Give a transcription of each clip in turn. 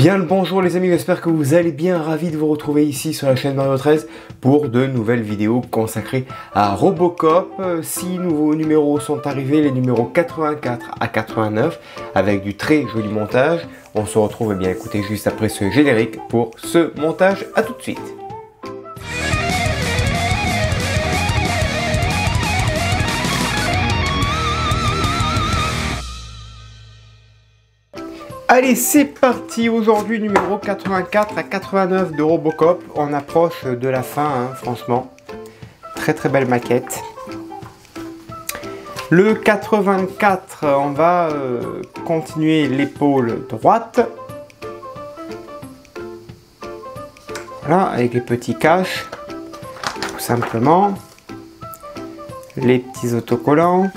Bien le bonjour les amis, j'espère que vous allez bien, ravi de vous retrouver ici sur la chaîne Mario 13 pour de nouvelles vidéos consacrées à Robocop. 6 nouveaux numéros sont arrivés, les numéros 84 à 89 avec du très joli montage. On se retrouve bien écoutez juste après ce générique pour ce montage, à tout de suite. Allez, c'est parti. Aujourd'hui, numéro 84 à 89 de Robocop. On approche de la fin, hein, franchement. Très très belle maquette. Le 84, on va continuer l'épaule droite. Voilà, avec les petits caches, tout simplement. Les petits autocollants.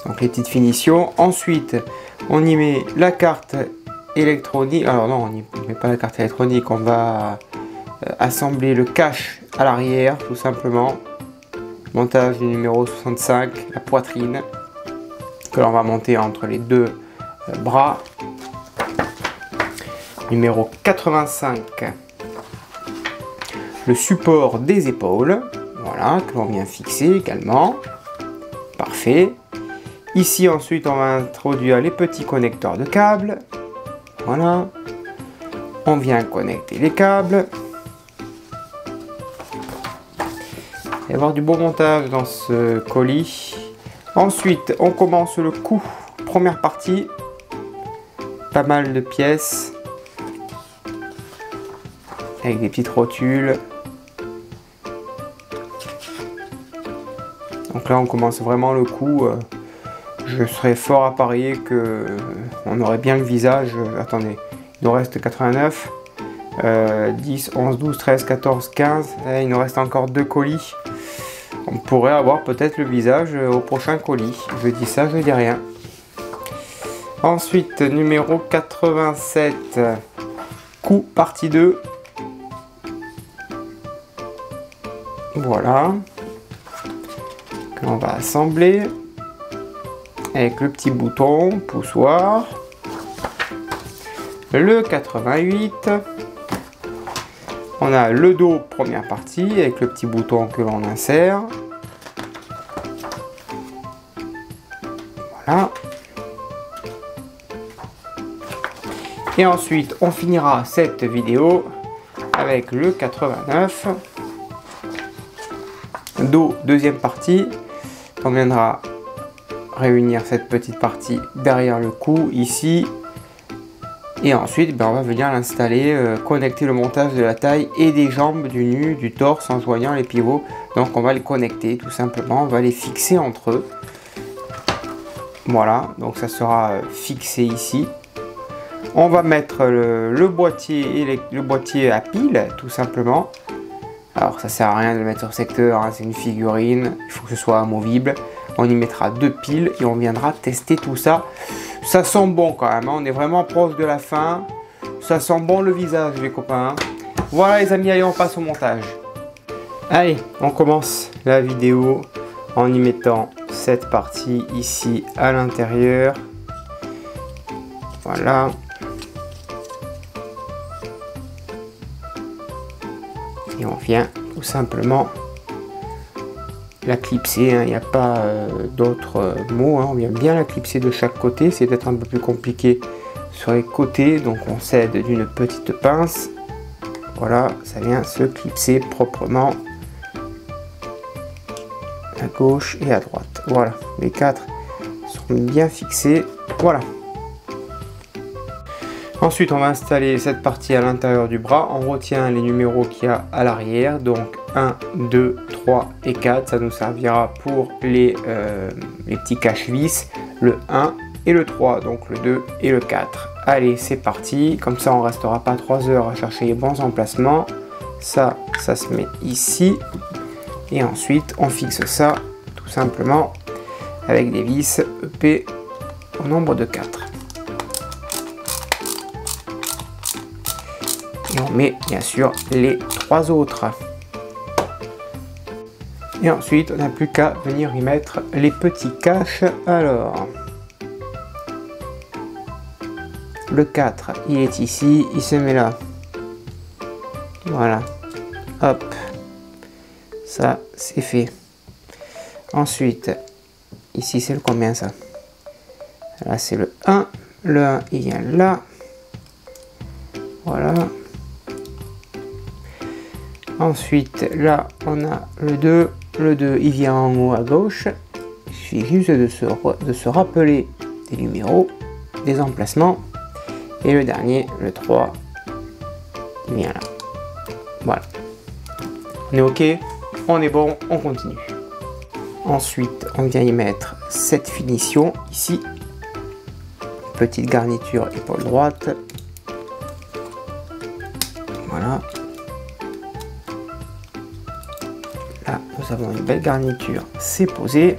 Donc les petites finitions. Ensuite, on y met la carte électronique. Alors non, on n'y met pas la carte électronique. On va assembler le cache à l'arrière, tout simplement. Montage du numéro 65, la poitrine, que l'on va monter entre les deux bras. Numéro 85, le support des épaules. Voilà, que l'on vient fixer également. Parfait. Ici, ensuite, on va introduire les petits connecteurs de câbles. Voilà. On vient connecter les câbles. Il va y avoir du beau montage dans ce colis. Ensuite, on commence le coup. Première partie. Pas mal de pièces. Avec des petites rotules. Donc là, on commence vraiment le coup. Je serais fort à parier que on aurait bien le visage. Attendez, il nous reste 89, 10, 11, 12, 13, 14, 15. Et il nous reste encore 2 colis. On pourrait avoir peut-être le visage au prochain colis. Je dis ça, je dis rien. Ensuite, numéro 87, coup partie 2. Voilà. Que l'on va assembler. Avec le petit bouton poussoir. Le 88. On a le dos première partie avec le petit bouton que l'on insère. Voilà. Et ensuite on finira cette vidéo avec le 89. Dos deuxième partie. On viendra réunir cette petite partie derrière le cou ici et ensuite on va venir l'installer, connecter le montage de la taille et des jambes, du nu, du torse en joignant les pivots. Donc on va les connecter tout simplement, on va les fixer entre eux. Voilà, donc ça sera fixé ici. On va mettre le boîtier à pile tout simplement. Alors ça sert à rien de le mettre sur secteur, hein, c'est une figurine, il faut que ce soit amovible. On y mettra 2 piles et on viendra tester tout ça. Ça sent bon quand même, hein. On est vraiment proche de la fin. Ça sent bon le visage les copains. Voilà les amis, allez on passe au montage. Allez, on commence la vidéo en y mettant cette partie ici à l'intérieur. Voilà. Et on vient tout simplement la clipser, hein. Il n'y a pas d'autres mots, hein. On vient bien la clipser de chaque côté, c'est peut-être un peu plus compliqué sur les côtés, donc on s'aide d'une petite pince. Voilà, ça vient se clipser proprement à gauche et à droite. Voilà, les 4 sont bien fixés. Voilà. Ensuite, on va installer cette partie à l'intérieur du bras. On retient les numéros qu'il y a à l'arrière. Donc 1, 2, 3 et 4. Ça nous servira pour les petits cache-vis. Le 1 et le 3. Donc le 2 et le 4. Allez, c'est parti. Comme ça, on ne restera pas 3 heures à chercher les bons emplacements. Ça se met ici. Et ensuite, on fixe ça tout simplement avec des vis EP au nombre de 4. Et on met bien sûr les 3 autres. Et ensuite, on n'a plus qu'à venir y mettre les petits caches. Alors, le 4 il est ici, il se met là. Voilà, hop, ça c'est fait. Ensuite, ici c'est le combien ça? Là c'est le 1, le 1 il vient là. Voilà. Ensuite, là on a le 2 il vient en haut à gauche. Il suffit juste de se rappeler des numéros, des emplacements. Et le dernier, le 3, il vient là. Voilà. On est OK, on est bon, on continue. Ensuite, on vient y mettre cette finition ici. Petite garniture épaule droite. Voilà. Là, nous avons une belle garniture, c'est posé.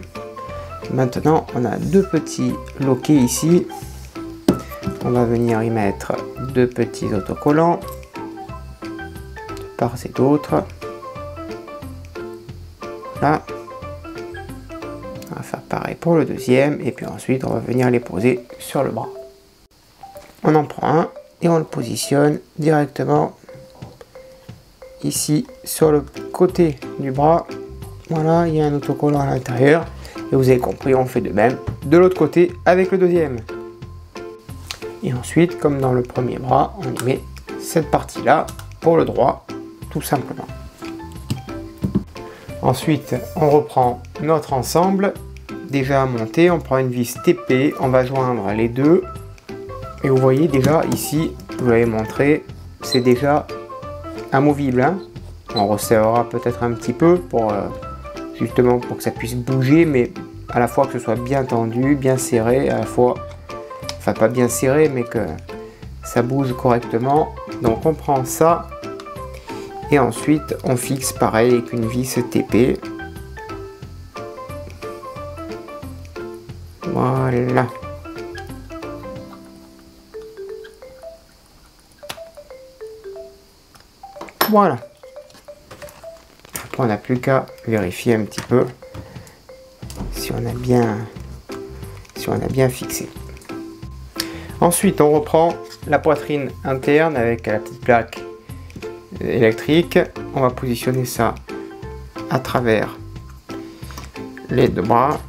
Maintenant, on a deux petits loquets ici. On va venir y mettre deux petits autocollants de part et d'autre. Là, on va faire pareil pour le deuxième et puis ensuite on va venir les poser sur le bras. On en prend un et on le positionne directement ici sur le côté du bras. Voilà, il y a un autocollant à l'intérieur et vous avez compris, on fait de même de l'autre côté avec le deuxième. Et ensuite, comme dans le premier bras, on y met cette partie là pour le droit, tout simplement. Ensuite, on reprend notre ensemble déjà monté, on prend une vis TP, on va joindre les deux et vous voyez déjà ici, je vous l'avais montré, c'est déjà amovible, hein. On resserrera peut-être un petit peu pour justement pour que ça puisse bouger, mais à la fois que ce soit bien tendu, bien serré, à la fois, enfin pas bien serré, mais que ça bouge correctement. Donc on prend ça et ensuite on fixe pareil avec une vis TP. Voilà. Voilà. Après, on n'a plus qu'à vérifier un petit peu si on a bien fixé. Ensuite, on reprend la poitrine interne avec la petite plaque électrique. On va positionner ça à travers les deux bras.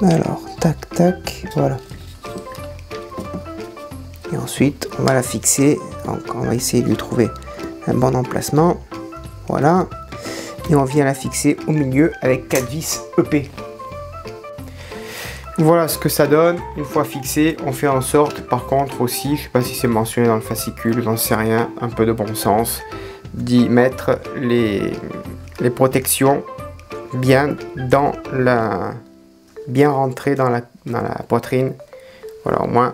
Alors, tac, tac, voilà. Et ensuite, on va la fixer. Donc, on va essayer de lui trouver un bon emplacement. Voilà. Et on vient la fixer au milieu avec 4 vis EP. Voilà ce que ça donne. Une fois fixé, on fait en sorte, par contre aussi, je sais pas si c'est mentionné dans le fascicule, j'en sais rien, un peu de bon sens, d'y mettre les protections bien dans la... bien rentré dans la poitrine. Voilà, au moins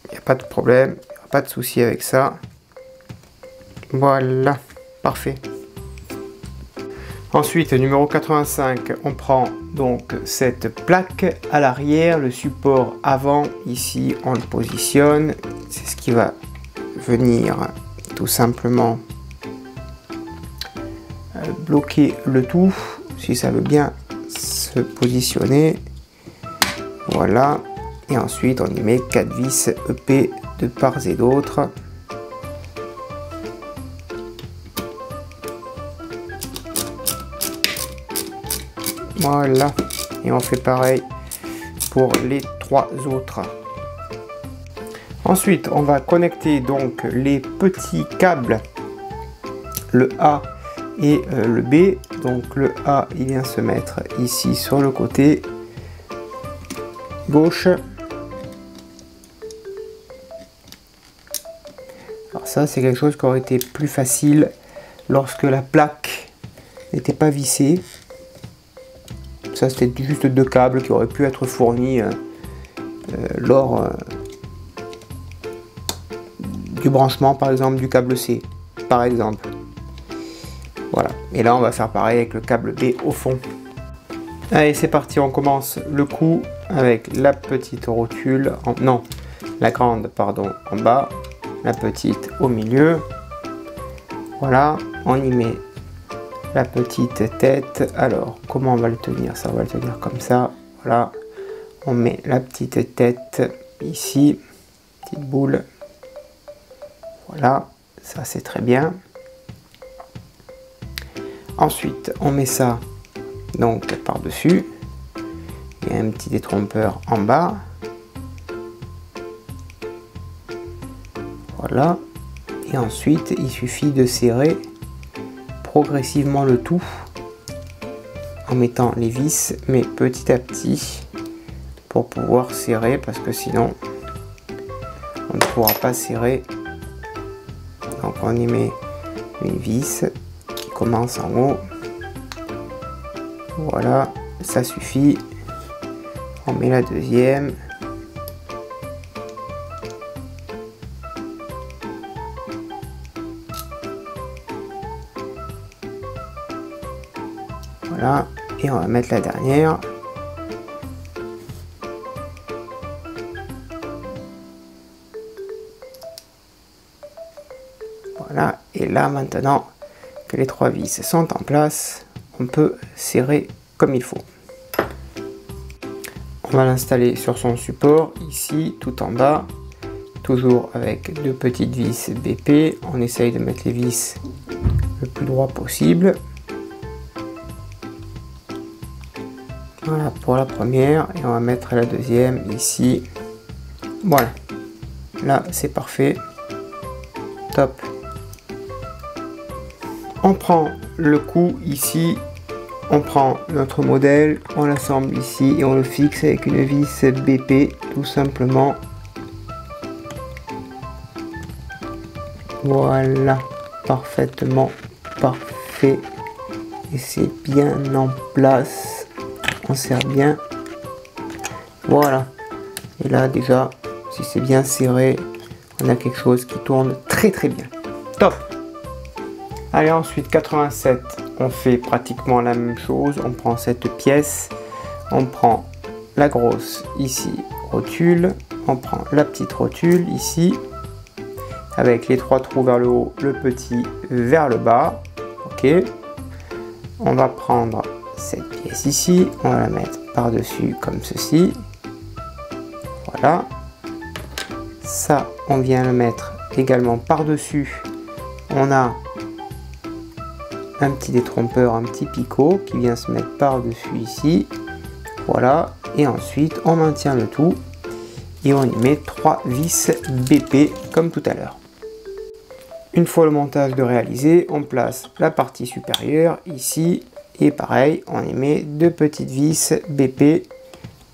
il n'y a pas de problème, il n'y a pas de souci avec ça. Voilà, parfait. Ensuite, numéro 85, on prend donc cette plaque à l'arrière, le support avant, ici on le positionne, c'est ce qui va venir tout simplement bloquer le tout, si ça veut bien se positionner. Voilà, et ensuite on y met 4 vis EP de part et d'autre. Voilà, et on fait pareil pour les 3 autres. Ensuite, on va connecter donc les petits câbles, le A et le B. Donc le A, il vient se mettre ici sur le côté gauche. Alors ça, c'est quelque chose qui aurait été plus facile lorsque la plaque n'était pas vissée. Ça, c'était juste 2 câbles qui auraient pu être fournis lors du branchement, par exemple, du câble C, par exemple. Voilà. Et là, on va faire pareil avec le câble B au fond. Allez, c'est parti. On commence le coup avec la petite rotule. Non, la grande, pardon, en bas. La petite au milieu. Voilà. On y met la petite tête. Alors, comment on va le tenir? Ça, on va le tenir comme ça. Voilà. On met la petite tête ici. Petite boule. Voilà. Ça, c'est très bien. Ensuite, on met ça donc par-dessus. Il y a un petit détrompeur en bas. Voilà. Et ensuite, il suffit de serrer progressivement le tout en mettant les vis, mais petit à petit, pour pouvoir serrer, parce que sinon, on ne pourra pas serrer. Donc, on y met une vis qui commence en haut. Voilà, ça suffit. On met la deuxième. Voilà, et on va mettre la dernière. Voilà, et là maintenant que les trois vis sont en place, on peut serrer comme il faut. On va l'installer sur son support, ici, tout en bas, toujours avec deux petites vis BP. On essaye de mettre les vis le plus droit possible. Voilà pour la première, et on va mettre la deuxième ici. Voilà, là c'est parfait, top. On prend le cou ici, on prend notre modèle, on l'assemble ici et on le fixe avec une vis BP tout simplement. Voilà, parfaitement parfait, et c'est bien en place. On serre bien. Voilà, et là déjà, si c'est bien serré, on a quelque chose qui tourne très très bien. Top. Allez, ensuite 87, on fait pratiquement la même chose. On prend cette pièce, on prend la grosse ici rotule, on prend la petite rotule ici avec les trois trous vers le haut, le petit vers le bas. Ok, on va prendre cette pièce ici, on va la mettre par dessus comme ceci. Voilà, ça on vient le mettre également par dessus. On a un petit détrompeur, un petit picot qui vient se mettre par dessus ici. Voilà, et ensuite on maintient le tout et on y met trois vis BP comme tout à l'heure. Une fois le montage de réalisé, on place la partie supérieure ici. Et pareil, on y met deux petites vis BP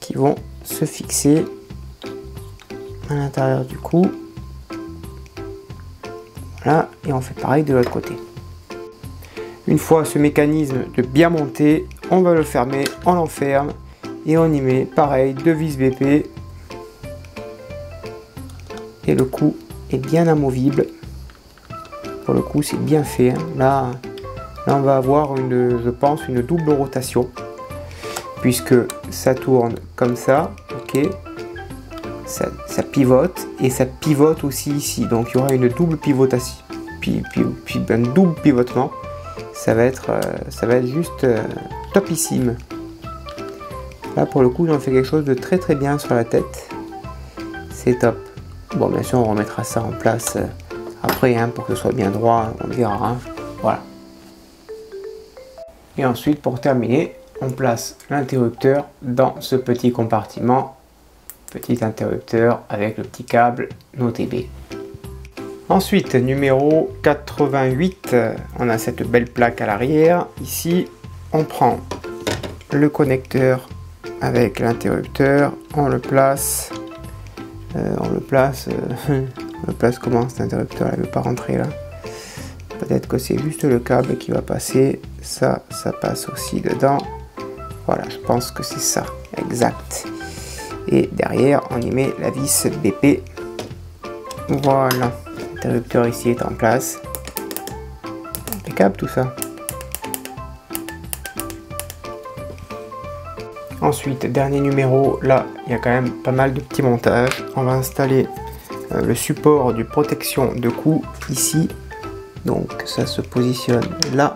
qui vont se fixer à l'intérieur du cou. Voilà, et on fait pareil de l'autre côté. Une fois ce mécanisme de bien monté, on va le fermer, on l'enferme et on y met pareil deux vis BP. Et le cou est bien amovible. Pour le coup, c'est bien fait. Hein. Là, on va avoir je pense, une double rotation, puisque ça tourne comme ça, ok, ça pivote, et ça pivote aussi ici, donc il y aura une double pivotation, puis un double pivotement, ça va être juste topissime. Là pour le coup, j'en fais quelque chose de très très bien sur la tête, c'est top. Bon, bien sûr, on remettra ça en place après, hein, pour que ce soit bien droit, on verra, hein. Voilà. Et ensuite, pour terminer, on place l'interrupteur dans ce petit compartiment. Petit interrupteur avec le petit câble NoTB. Ensuite, numéro 88, on a cette belle plaque à l'arrière. Ici, on prend le connecteur avec l'interrupteur. On le place. Comment cet interrupteur ne veut pas rentrer là? Peut-être que c'est juste le câble qui va passer. Ça passe aussi dedans. Voilà, je pense que c'est ça, exact. Et derrière, on y met la vis BP. Voilà, l'interrupteur ici est en place. Impeccable tout ça. Ensuite, dernier numéro, là, il y a quand même pas mal de petits montages. On va installer le support de protection de cou ici. Donc ça se positionne là.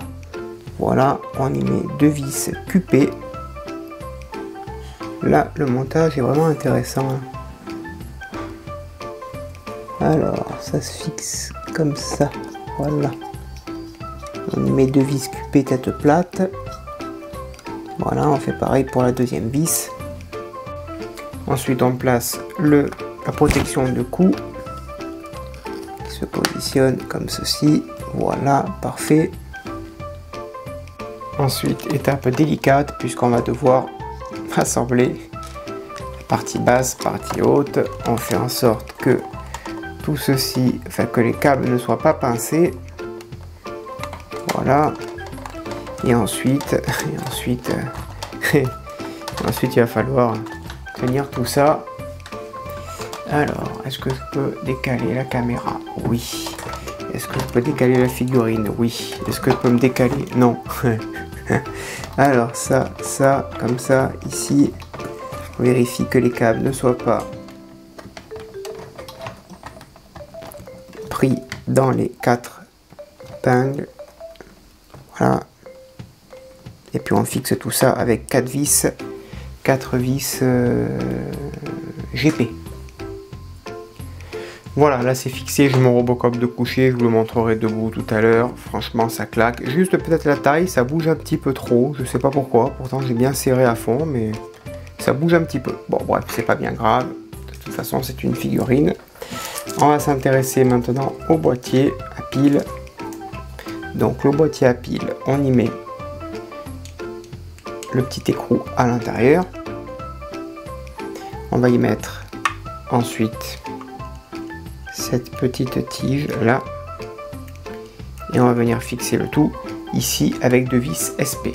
Voilà, on y met 2 vis QP. Là, le montage est vraiment intéressant. Alors, ça se fixe comme ça. Voilà. On y met 2 vis QP tête plate. Voilà, on fait pareil pour la deuxième vis. Ensuite, on place la protection de cou qui se positionne comme ceci. Voilà, parfait. Ensuite, étape délicate puisqu'on va devoir assembler partie basse, partie haute. On fait en sorte que tout ceci, enfin que les câbles ne soient pas pincés. Voilà. Et ensuite, il va falloir tenir tout ça. Alors, est-ce que je peux décaler la caméra? Oui. Est-ce que je peux décaler la figurine? Oui. Est-ce que je peux me décaler? Non. Alors, ça, comme ça, ici, on vérifie que les câbles ne soient pas pris dans les 4 épingles. Voilà. Et puis on fixe tout ça avec 4 vis GP. Voilà, là c'est fixé, j'ai mon Robocop de coucher, je vous le montrerai debout tout à l'heure. Franchement ça claque, juste peut-être la taille, ça bouge un petit peu trop, je sais pas pourquoi, pourtant j'ai bien serré à fond, mais ça bouge un petit peu. Bon bref, c'est pas bien grave, de toute façon c'est une figurine. On va s'intéresser maintenant au boîtier à pile. Donc le boîtier à pile, on y met le petit écrou à l'intérieur. On va y mettre ensuite cette petite tige là. Et on va venir fixer le tout ici avec 2 vis SP.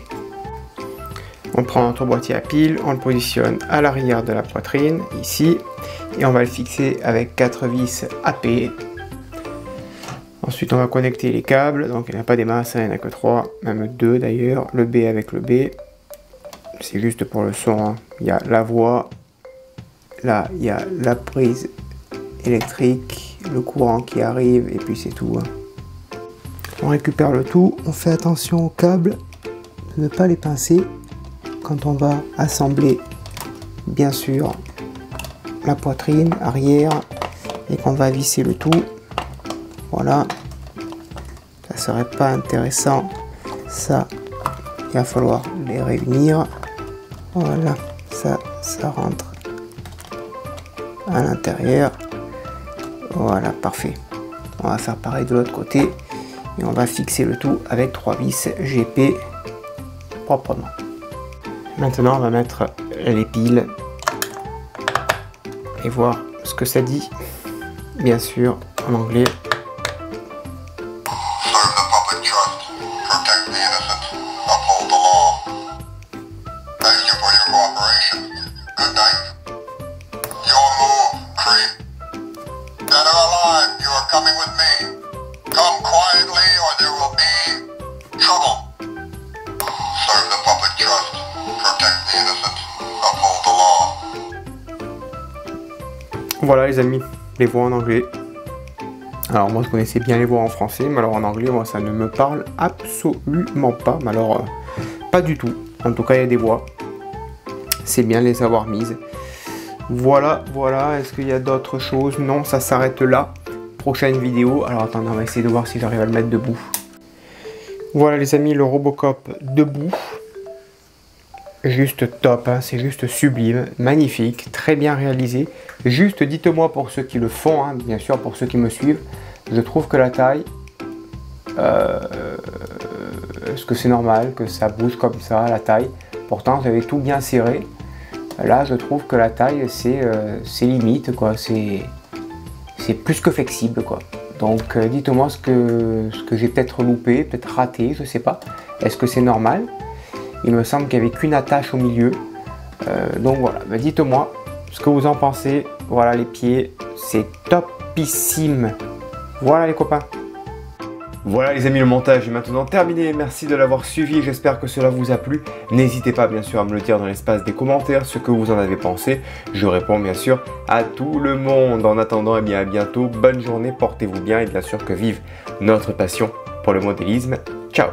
On prend notre boîtier à pile, on le positionne à l'arrière de la poitrine, ici. Et on va le fixer avec 4 vis AP. Ensuite, on va connecter les câbles. Donc, il n'y en a pas des masses, il n'y en a que 3, même 2 d'ailleurs. Le B avec le B. C'est juste pour le son. Hein. Il y a la voix. Là, il y a la prise électrique, le courant qui arrive, et puis c'est tout. Hein. On récupère le tout. On fait attention aux câbles, de ne pas les pincer quand on va assembler, bien sûr, la poitrine arrière et qu'on va visser le tout. Voilà, ça serait pas intéressant, ça il va falloir les réunir. Voilà, ça rentre à l'intérieur. Voilà, parfait. On va faire pareil de l'autre côté et on va fixer le tout avec 3 vis GP proprement. Maintenant on va mettre les piles et voir ce que ça dit, bien sûr en anglais. Voilà les amis, les voix en anglais. Alors moi je connaissais bien les voix en français, mais alors en anglais moi ça ne me parle absolument pas, mais alors pas du tout. En tout cas il y a des voix, c'est bien de les avoir mises. Voilà, est-ce qu'il y a d'autres choses? Non, ça s'arrête là. Prochaine vidéo, alors attendez, on va essayer de voir si j'arrive à le mettre debout. Voilà les amis, le Robocop debout. Juste top, hein, c'est juste sublime, magnifique, très bien réalisé. Juste dites-moi pour ceux qui le font, hein, bien sûr pour ceux qui me suivent, je trouve que la taille, est-ce que c'est normal que ça bouge comme ça, la taille? Pourtant j'avais tout bien serré. Là je trouve que la taille c'est limite, quoi, c'est plus que flexible, quoi. Donc dites-moi ce que j'ai peut-être loupé, peut-être raté, je sais pas. Est-ce que c'est normal? Il me semble qu'il n'y avait qu'une attache au milieu. Donc voilà, bah dites-moi ce que vous en pensez. Voilà les pieds, c'est topissime. Voilà les copains. Voilà les amis, le montage est maintenant terminé. Merci de l'avoir suivi, j'espère que cela vous a plu. N'hésitez pas bien sûr à me le dire dans l'espace des commentaires ce que vous en avez pensé. Je réponds bien sûr à tout le monde. En attendant, eh bien à bientôt, bonne journée, portez-vous bien et bien sûr que vive notre passion pour le modélisme. Ciao.